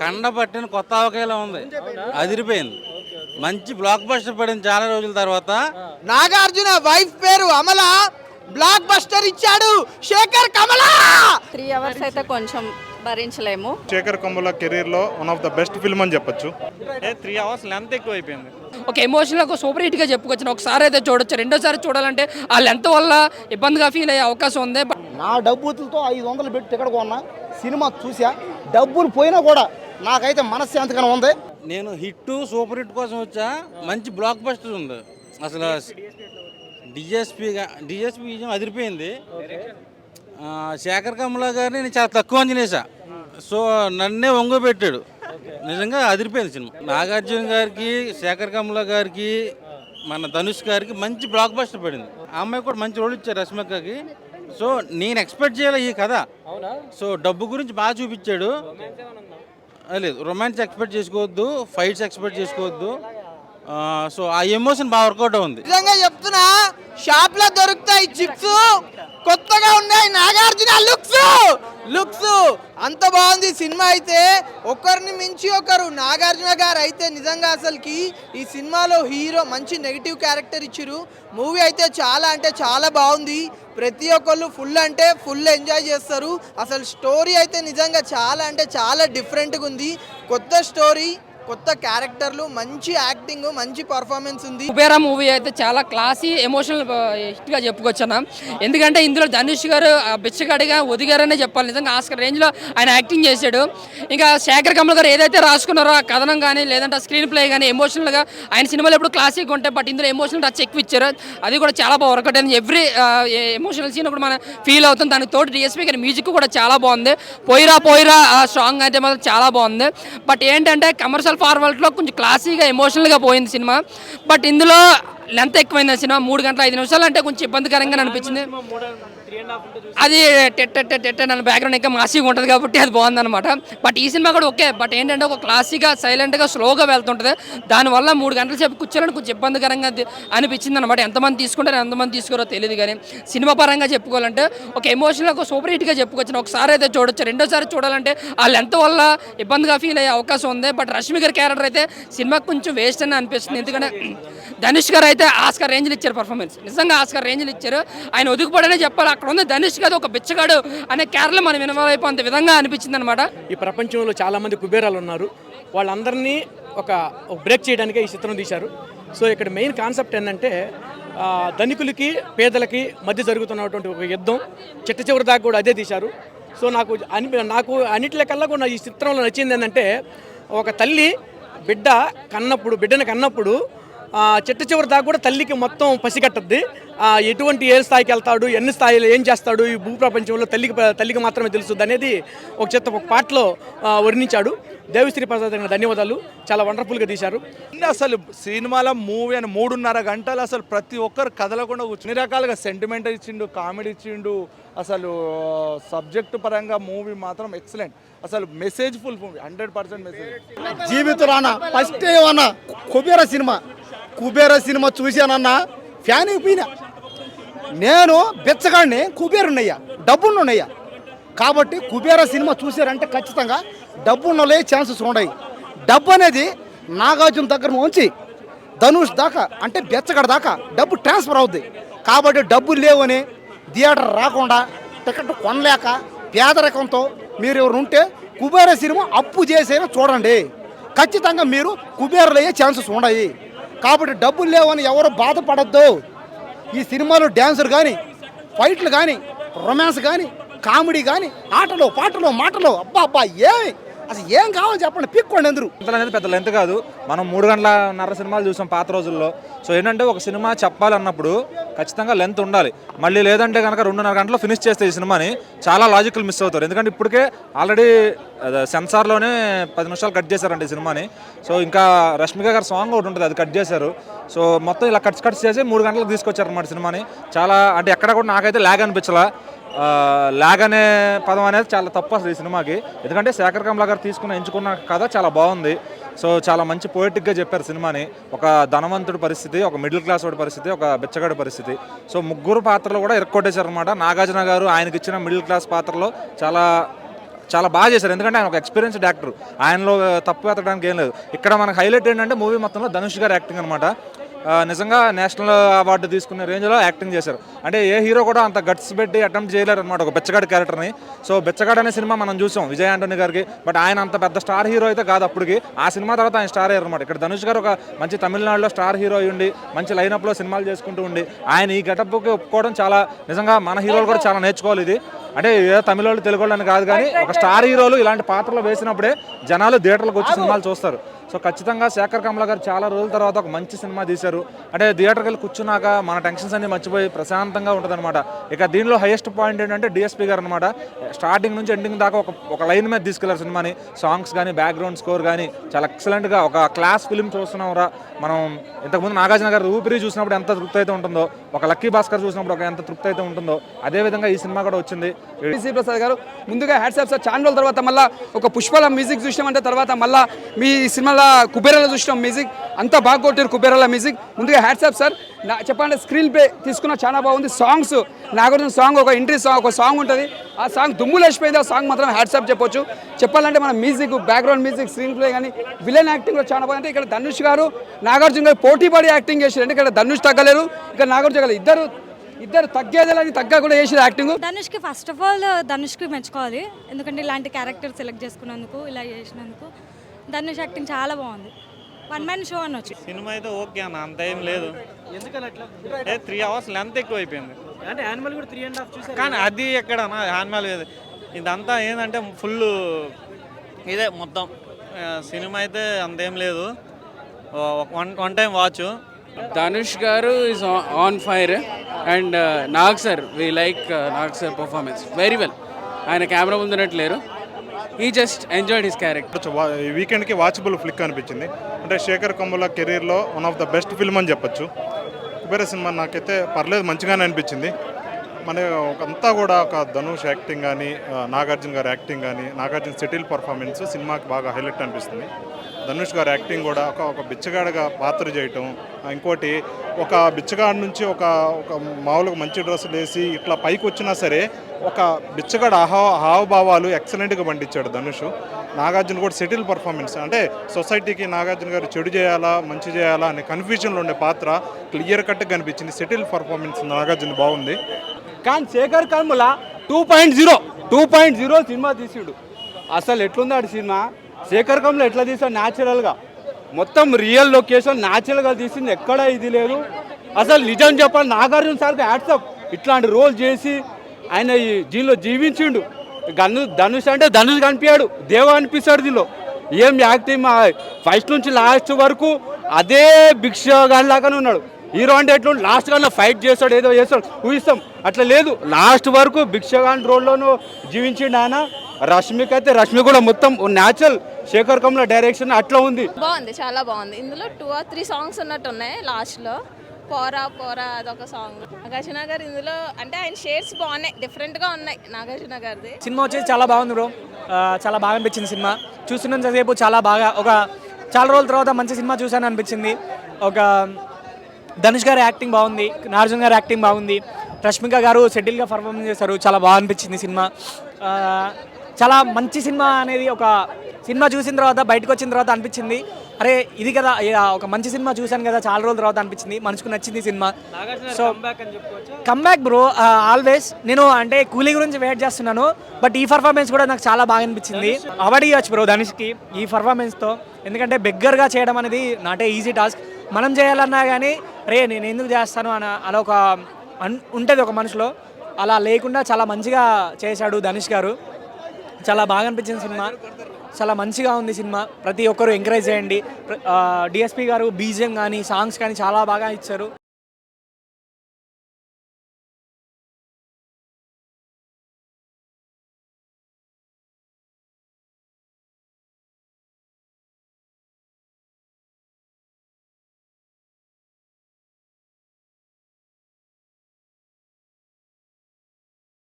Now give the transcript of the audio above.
కండ పట్టిన కొత్త ఆవకాయలా ఉంది, అదిరిపోయింది. మంచి బ్లాక్ బస్టర్ పడింది చాలా రోజుల తర్వాత. నాగార్జున వైఫ్ పేరు అమల, బ్లాక్ బస్టర్ ఇచ్చాడు శేఖర్ కమల. 3 అవర్స్ అయితే కొంచెం భరించలేము. శేఖర్ కమల కెరీర్లో one of the best film అని చెప్పొచ్చు. 3 అవర్స్ లెంత్ ఎక్కువ అయిపోయింది. ఒక ఎమోషనల్ ఒక సూపర్ హిట్గా చెప్పుకొచ్చిన. ఒకసారి అయితే చూడొచ్చు, రెండోసారి చూడాలంటే ఆ లెంత్ వల్ల ఇబ్బందిగా ఫీల్ అయ్యే అవకాశం ఉంది. నా డబ్బులతో 500 పెట్టి టికెట్ కొన్నా, సినిమా చూసా, డబ్బులు పోయినా కూడా నాకైతే మనశ్శాంతిగానే ఉంది. నేను హిట్ సూపర్ హిట్ కోసం వచ్చా, మంచి బ్లాక్ బస్టర్ ఉంది. అసలు డిఎస్పీ విజయం అదిరిపోయింది. శేఖర్ కమల గారిని నేను చాలా తక్కువ అంచనేసా, సో నన్నే ఒంగోబెట్టాడు. నిజంగా అదిరిపోయింది సినిమా. నాగార్జున గారికి, శేఖర్ కమల గారికి, మన ధనుష్ గారికి మంచి బ్లాక్ బస్టర్ పడింది. ఆ అమ్మాయి కూడా మంచి రోల్ ఇచ్చారు రష్మికకి. సో నేను ఎక్స్పెక్ట్ చేయాలి ఈ కథ. సో డబ్బు గురించి బాగా చూపించాడు. లేదు, రొమాన్స్ ఎక్స్పెక్ట్ చేసుకోవద్దు, ఫైట్స్ ఎక్స్పెక్ట్ చేసుకోవద్దు. సో ఆ ఎమోషన్ బాగా వర్కౌట్ ఉంది. నిజంగా చెప్తున్నా, షాప్ లో దొరుకుతాయి చిప్స్, కొత్తగా ఉన్నాయి నాగార్జున లుక్స్ అంత బాగుంది సినిమా. అయితే ఒకరిని మించి ఒకరు. నాగార్జున గారు అయితే నిజంగా అసలుకి ఈ సినిమాలో హీరో మంచి నెగిటివ్ క్యారెక్టర్ ఇచ్చిరు. మూవీ అయితే చాలా అంటే చాలా బాగుంది. ప్రతి ఒక్కళ్ళు ఫుల్ అంటే ఫుల్ ఎంజాయ్ చేస్తారు. అసలు స్టోరీ అయితే నిజంగా చాలా అంటే చాలా డిఫరెంట్గా ఉంది. కొత్త స్టోరీ, కొత్త క్యారెక్టర్లు, మంచి యాక్టింగ్, మంచి పర్ఫార్మెన్స్ ఉంది. కుబేరా మూవీ అయితే చాలా క్లాసీ ఎమోషనల్ హిట్గా చెప్పుకొచ్చాను. ఎందుకంటే ఇందులో ధనుష్ గారు బిచ్చగాడిగా ఒదిగారనే చెప్పాలి. నిజంగా ఆస్కర్ రేంజ్లో ఆయన యాక్టింగ్ చేశాడు. ఇంకా శేఖర్ కమల్ గారు ఏదైతే రాసుకున్నారో ఆ కథనం కానీ లేదంటే స్క్రీన్ ప్లే కానీ ఎమోషనల్గా ఆయన సినిమాలు ఎప్పుడు క్లాసిక్ ఉంటాయి, బట్ ఇందులో ఎమోషనల్ టచ్ ఎక్కువ ఇచ్చారు. అది కూడా చాలా బాగా వర్కౌట్ అయింది. ఎవ్రీ ఎమోషనల్ సీన్ కూడా మనం ఫీల్ అవుతుంది. దానికి తోటి డిఎస్పీ గారి మ్యూజిక్ కూడా చాలా బాగుంది. పోయిరా సాంగ్ అయితే మాత్రం చాలా బాగుంది. బట్ ఏంటంటే కమర్షియల్ ఫార్వర్డ్లో కొంచెం క్లాసీగా ఎమోషనల్గా పోయింది సినిమా. బట్ ఇందులో లెంత్ ఎక్కువైంది సినిమా. 3 గంటల 5 నిమిషాలు అంటే కొంచెం ఇబ్బందికరంగా అనిపించింది. అది నన్ను బ్యాక్గ్రౌండ్ ఇంకా మాసీగా ఉంటుంది కాబట్టి అది బాగుందన్నమాట. బట్ ఈ సినిమా కూడా ఓకే. బట్ ఏంటంటే ఒక క్లాసీగా సైలెంట్గా స్లోగా వెళ్తుంటుంది. దానివల్ల 3 గంటల సేపు కూర్చోడానికి కొంచెం ఇబ్బందికరంగా అనిపించింది అనమాట. ఎంతమంది తీసుకుంటారో ఎంతమంది తీసుకోరో తెలియదు. కానీ సినిమా పరంగా చెప్పుకోవాలంటే ఒక ఎమోషనల్ ఒక సూపర్ హిట్గా చెప్పుకొచ్చిన. ఒకసారి అయితే చూడొచ్చు, రెండోసారి చూడాలంటే ఆ లెంత్ వల్ల ఇబ్బందిగా ఫీల్ అయ్యే అవకాశం ఉంది. బట్ రష్మి గారి క్యారెక్టర్ అయితే సినిమాకి కొంచెం వేస్ట్ అని అనిపిస్తుంది. ఎందుకంటే ధనుష్ గారు అయితే ఆస్కర్ రేంజ్లు ఇచ్చారు పర్ఫార్మెన్స్. నిజంగా ఆస్కర్ రేంజ్లు ఇచ్చారు. ఆయన ఒదుగుపడనే చెప్పాలి. అక్కడ ఉంది ధనుష్ గారు ఒక బిచ్చగాడు అనే క్యారెక్టర్ మనం ఇన్వాల్వ్ అయిపోయినంత విధంగా అనిపించింది అనమాట. ఈ ప్రపంచంలో చాలామంది కుబేరాలు ఉన్నారు. వాళ్ళందరినీ ఒక బ్రేక్ చేయడానికే ఈ చిత్రం తీశారు. సో ఇక్కడ మెయిన్ కాన్సెప్ట్ ఏంటంటే ధనికులకి పేదలకి మధ్య జరుగుతున్నటువంటి ఒక యుద్ధం. చిట్ట చివరి దాకా కూడా అదే తీశారు. సో నాకు అన్నిటికల్లా కూడా ఈ చిత్రంలో నచ్చింది ఏంటంటే ఒక తల్లి బిడ్డని కన్నప్పుడు చిట్ట చివరి దాకా కూడా తల్లికి మొత్తం పసిగట్టద్ది. ఎటువంటి ఏ స్థాయికి వెళ్తాడు, ఎన్ని స్థాయిలో ఏం చేస్తాడు, ఈ భూప్రపంచంలో తల్లికి మాత్రమే తెలుస్తుంది అనేది ఒక పాటలో వర్ణించాడు. దేవిశ్రీ ప్రసాద్ గారికి ధన్యవాదాలు. చాలా వండర్ఫుల్గా తీశారు. అసలు సినిమాలో మూవీ అని 3.5 గంటలు అసలు ప్రతి ఒక్కరు కదలకుండా కూర్చుని రకాలుగా సెంటిమెంట్ ఇచ్చిండు, కామెడీ ఇచ్చిండు. అసలు సబ్జెక్టు పరంగా మూవీ మాత్రం ఎక్సలెంట్. అసలు మెసేజ్ ఫుల్ మూవీ, 100% మెసేజ్. జీవితంలో ఫస్ట్ ఏమన్నా కుబేర సినిమా చూశానన్నా ఫ్యాన్ అయిపోయినా. నేను బెచ్చగాడిని, కుబేరున్నయ్యా, డబ్బులున్నయ్యా. కాబట్టి కుబేర సినిమా చూశారంటే ఖచ్చితంగా డబ్బున్నలే ఛాన్సెస్ ఉన్నాయి. డబ్బు అనేది నాగార్జున దగ్గర నుంచి ధనుష్ దాకా అంటే బెచ్చగడ దాకా డబ్బు ట్రాన్స్ఫర్ అవుద్ది. కాబట్టి డబ్బులు లేవని థియేటర్ రాకుండా టికెట్ కొనలేక పేదరికంతో మీరు ఎవరు ఉంటే కుబేర సినిమా అప్పు చేసైనా చూడండి. ఖచ్చితంగా మీరు కుబేరులు అయ్యే ఛాన్సెస్ ఉన్నాయి. కాబట్టి డబ్బులు లేవని ఎవరు బాధపడద్దు. ఈ సినిమాలో డ్యాన్సులు కానీ, ఫైట్లు కానీ, రొమాన్స్ కానీ, కామెడీ కానీ, ఆటలు పాటలు మాటలు అబ్బా అసలు ఏం కావాలి చెప్పండి, పిక్కోండి అందరూ. అనేది పెద్ద లెంత్ కాదు. మనం 3 గంటలన్నర సినిమాలు చూసాం పాత రోజుల్లో. సో ఏంటంటే ఒక సినిమా చెప్పాలన్నప్పుడు ఖచ్చితంగా లెంత్ ఉండాలి. మళ్ళీ లేదంటే కనుక 2.5 గంటల్లో ఫినిష్ చేస్తే ఈ సినిమాని చాలా లాజికల్ మిస్ అవుతారు. ఎందుకంటే ఇప్పటికే ఆల్రెడీ సెన్సార్లోనే 10 నిమిషాలు కట్ చేశారండి ఈ సినిమాని. సో ఇంకా రష్మిక గారి సాంగ్ ఒకటి ఉంటుంది, అది కట్ చేశారు. సో మొత్తం ఇలా కట్స్ చేసి 3 గంటలకు తీసుకొచ్చారన్నమాట సినిమాని. చాలా అంటే ఎక్కడ కూడా నాకైతే ల్యాగ్ అనిపించలా. ల్యాగ్ అనే పదం అనేది చాలా తప్పు అసలు ఈ సినిమాకి. ఎందుకంటే శేఖర్ కమల గారు ఎంచుకున్న కథ చాలా బాగుంది. సో చాలా మంచి పోయిటిక్గా చెప్పారు సినిమాని. ఒక ధనవంతుడి పరిస్థితి, ఒక మిడిల్ క్లాస్ వాడి పరిస్థితి, ఒక బిచ్చగాడి పరిస్థితి. సో ముగ్గురు పాత్రలు కూడా ఇరక్కొట్టేశారు అనమాట. నాగార్జున గారు ఆయనకి ఇచ్చిన మిడిల్ క్లాస్ పాత్రలో చాలా చాలా బాగా చేశారు. ఎందుకంటే ఆయన ఒక ఎక్స్పీరియన్స్డ్ యాక్టర్, ఆయనలో తప్పు ఎత్తడానికి ఏం లేదు. ఇక్కడ మనకు హైలైట్ ఏంటంటే మూవీ మొత్తంలో ధనుష్ గారి యాక్టింగ్ అనమాట. నిజంగా నేషనల్ అవార్డు తీసుకునే రేంజ్లో యాక్టింగ్ చేశారు. అంటే ఏ హీరో కూడా అంత గట్స్ పెట్టి అటెంప్ట్ చేయలేరు అనమాట ఒక బెచ్చగాడి క్యారెక్టర్ని. సో బెచ్చగాడు అనే సినిమా మనం చూసాం విజయ్ ఆంటోనీ గారికి, బట్ ఆయన అంత పెద్ద స్టార్ హీరో అయితే కాదు అప్పటికి. ఆ సినిమా తర్వాత ఆయన స్టార్ అయ్యారు అనమాట. ఇక్కడ ధనుష్ గారు ఒక మంచి తమిళనాడులో స్టార్ హీరో ఉండి మంచి లైనప్లో సినిమాలు చేసుకుంటూ ఉండి ఆయన ఈ గెటప్కి ఒప్పుకోవడం చాలా నిజంగా మన హీరోలు కూడా చాలా నేర్చుకోవాలి. ఇది అంటే ఏ తమిళ వాళ్ళు తెలుగు వాళ్ళు అని కాదు, కానీ ఒక స్టార్ హీరోలు ఇలాంటి పాత్రలు వేసినప్పుడే జనాలు థియేటర్లకు వచ్చి సినిమాలు చూస్తారు. సో ఖచ్చితంగా శేఖర్ కమ్ల గారు చాలా రోజుల తర్వాత ఒక మంచి సినిమా తీశారు. అంటే థియేటర్కి వెళ్ళి కూర్చున్నాక మన టెన్షన్స్ అన్ని మర్చిపోయి ప్రశాంతంగా ఉంటుంది అనమాట. ఇక దీనిలో హైయెస్ట్ పాయింట్ ఏంటంటే డిఎస్పీ గారు అనమాట. స్టార్టింగ్ నుంచి ఎండింగ్ దాకా ఒక లైన్ మీద తీసుకెళ్లారు సినిమాని. సాంగ్స్ కానీ బ్యాక్గ్రౌండ్ స్కోర్ కానీ చాలా ఎక్సలెంట్గా ఒక క్లాస్ ఫిల్మ్ చూస్తున్నాం రా. మనం ఇంతకుముందు నాగార్జున గారు ఊపిరి చూసినప్పుడు ఎంత తృప్తి అయితే ఉంటుందో, ఒక లక్కీ భాస్కర్ చూసినప్పుడు ఒక ఎంత తృప్తి అయితే ఉంటుందో, అదేవిధంగా ఈ సినిమా కూడా వచ్చింది. శ్రీ ప్రసాద్ గారు ముందుగా హ్యాట్సాప్ సార్. చాలా రోజుల తర్వాత మళ్ళీ ఒక పుష్పల మ్యూజిక్ చూసినామంటే తర్వాత మళ్ళీ మీ సినిమాలో కుబేరాలో చూసినాం మ్యూజిక్, అంతా బాగా కొట్టారు కుబేరాల మ్యూజిక్. ముందుగా హ్యాట్సాప్ సార్. చెప్పండి, స్క్రీన్ ప్లే తీసుకున్న చాలా బాగుంది. సాంగ్స్ నాగార్జున సాంగ్ ఒక ఎంట్రీ సాంగ్ ఒక సాంగ్ ఉంటుంది, ఆ సాంగ్ దుమ్ములు వేసిపోయింది. ఆ సాంగ్ మాత్రం హ్యాట్సాప్ చెప్పొచ్చు. చెప్పాలంటే మన music background music screen play కానీ విలన్ యాక్టింగ్ కూడా చాలా బాగుంది. ఇక్కడ ధనుష్ గారు నాగార్జున గారు పోటీ పడి యాక్టింగ్ చేశారు. అంటే ఇక్కడ ధనుష్ తగ్గలేరు, ఇక్కడ నాగార్జున గారు ఇద్దరు తగ్గేదేలని తగ్గ కూడా చేసారు యాక్టింగ్. ధనుష్కి ఫస్ట్ ఆఫ్ ఆల్ ధనుష్కి మెచ్చుకోవాలి, ఎందుకంటే ఇలాంటి క్యారెక్టర్ సెలెక్ట్ చేసుకున్నందుకు, ఇలా చేసినందుకు. ధనుష్ యాక్టింగ్ చాలా బాగుంది. వన్ మ్యాన్ షో అనొచ్చు. సినిమా అయితే ఓకే అన్న, అంత ఏం లేదు. 3 hours లెంత్ ఎక్కువ అయిపోయింది. అంటే యానిమల్ కూడా 3.5 చూసారు, కానీ అది ఎక్కడ యానిమల్ ఇదంతా ఏంటంటే ఫుల్ ఇదే మొత్తం. సినిమా అయితే అంతేం లేదు, one time watch. Dhanush garu is on fire and Nag sir, we like Nag sir performance very well. ఆయన కెమెరా ముందునట్లేరు, ఈ జస్ట్ ఎంజాయ్డ్ హిస్ క్యారెక్టర్. ఈ వీకెండ్కి వాచబుల్ ఫ్లిక్ అనిపించింది. అంటే శేఖర్ కమ్ముల కెరీర్లో one of the best film అని చెప్పొచ్చు. కుబేర సినిమా నాకైతే పర్లేదు, మంచిగానే అనిపించింది. మన అంతా కూడా ఒక ధనుష్ యాక్టింగ్ కానీ నాగార్జున గారి యాక్టింగ్ కానీ నాగార్జున సెటిల్ పర్ఫార్మెన్స్ సినిమాకి బాగా హైలైట్ అనిపిస్తుంది. ధనుష్ గారి యాక్టింగ్ కూడా ఒక బిచ్చగాడిగా పాత్ర చేయటం, ఇంకోటి ఒక బిచ్చగాడి నుంచి ఒక మామూలుగా మంచి డ్రెస్సులు వేసి ఇట్లా పైకి వచ్చినా సరే ఒక బిచ్చగాడు హావభావాలు ఎక్సలెంట్గా పండించాడు ధనుష్. నాగార్జున కూడా సెటిల్ పర్ఫార్మెన్స్, అంటే సొసైటీకి నాగార్జున గారు చెడు చేయాలా మంచి చేయాలా అనే కన్ఫ్యూజన్లో ఉండే పాత్ర క్లియర్ కట్గా కనిపించింది. సెటిల్ పర్ఫార్మెన్స్ నాగార్జున బాగుంది. కానీ శేఖర్ కమ్ముల 2.0 సినిమా తీసాడు. అసలు ఎట్లుంది ఆడు సినిమా? శేఖర్ కమ్ముల ఎట్లా తీసాడు? న్యాచురల్గా మొత్తం రియల్ లొకేషన్ న్యాచురల్గా తీసింది, ఎక్కడ ఇది లేదు. అసలు నిజం చెప్పాలి, నాగార్జున సార్కి హ్యాట్సాప్. ఇట్లాంటి రోల్ చేసి ఆయన దీనిలో జీవించిండు. ధనుష్ అంటే ధనుష్ కనిపించాడు, దేవ అనిపిస్తాడు దీనిలో. ఏం యాక్టింగ్, ఫస్ట్ నుంచి లాస్ట్ వరకు అదే భిక్ష గానిలాగానే ఉన్నాడు. హీరో అంటే ఎట్లా లాస్ట్ కానీ ఫైట్ చేస్తాడు, ఏదో చేస్తాడు ఊహిస్తాం, అట్లా లేదు. లాస్ట్ వరకు భిక్షగాన్ రోల్లోనూ జీవించిండు ఆయన. రష్మికి అయితే రష్మి కూడా మొత్తం న్యాచురల్ శేఖర్ కమ్ల డైరెక్షన్ అట్లా ఉంది. బాగుంది, చాలా బాగుంది. ఇందులో 2 or 3 సాంగ్స్ ఉన్నట్టు ఉన్నాయి. లాస్ట్లో పోరా పోరా అదొక సాంగ్. నాగార్జున గారు ఇందులో అంటే ఆయన షేడ్స్ బాగున్నాయి, డిఫరెంట్గా ఉన్నాయి నాగార్జున గారిది. సినిమా వచ్చేసి చాలా బాగుంది బ్రో, చాలా బాగా అనిపించింది సినిమా. చూస్తున్నంతసేపు చాలా బాగా చాలా రోజుల తర్వాత మంచి సినిమా చూశాను అనిపించింది. ధనుష్ గారి యాక్టింగ్ బాగుంది, నాగార్జున గారి యాక్టింగ్ బాగుంది, రష్మిక గారు సెటిల్గా పర్ఫార్మెన్స్ చేశారు, చాలా బాగా అనిపించింది సినిమా. చాలా మంచి సినిమా అనేది ఒక సినిమా చూసిన తర్వాత బయటకు వచ్చిన తర్వాత అనిపించింది, అరే ఇది కదా ఒక మంచి సినిమా చూశాను కదా చాలా రోజుల తర్వాత అనిపించింది, మనసుకు నచ్చింది cinema. So comeback bro always. నేను అంటే కూలీ గురించి వెయిట్ చేస్తున్నాను, బట్ ఈ పర్ఫార్మెన్స్ కూడా నాకు చాలా బాగా అనిపించింది. అవార్డు ఇవ్వచ్చు బ్రో ధనుష్కి ఈ పర్ఫార్మెన్స్తో, ఎందుకంటే బెగ్గర్గా చేయడం అనేది నాటే ఈజీ టాస్క్. మనం చేయాలన్నా కానీ రే నేను ఎందుకు చేస్తాను అలా ఒక ఉంటుంది ఒక మనిషిలో, అలా లేకుండా చాలా మంచిగా చేశాడు ధనుష్ గారు. చాలా బాగా అనిపించింది సినిమా, చాలా మంచిగా ఉంది సినిమా. ప్రతి ఒక్కరు ఎంకరేజ్ చేయండి. డిఎస్పీ గారు బీజిఎం కానీ సాంగ్స్ కానీ చాలా బాగా ఇచ్చారు.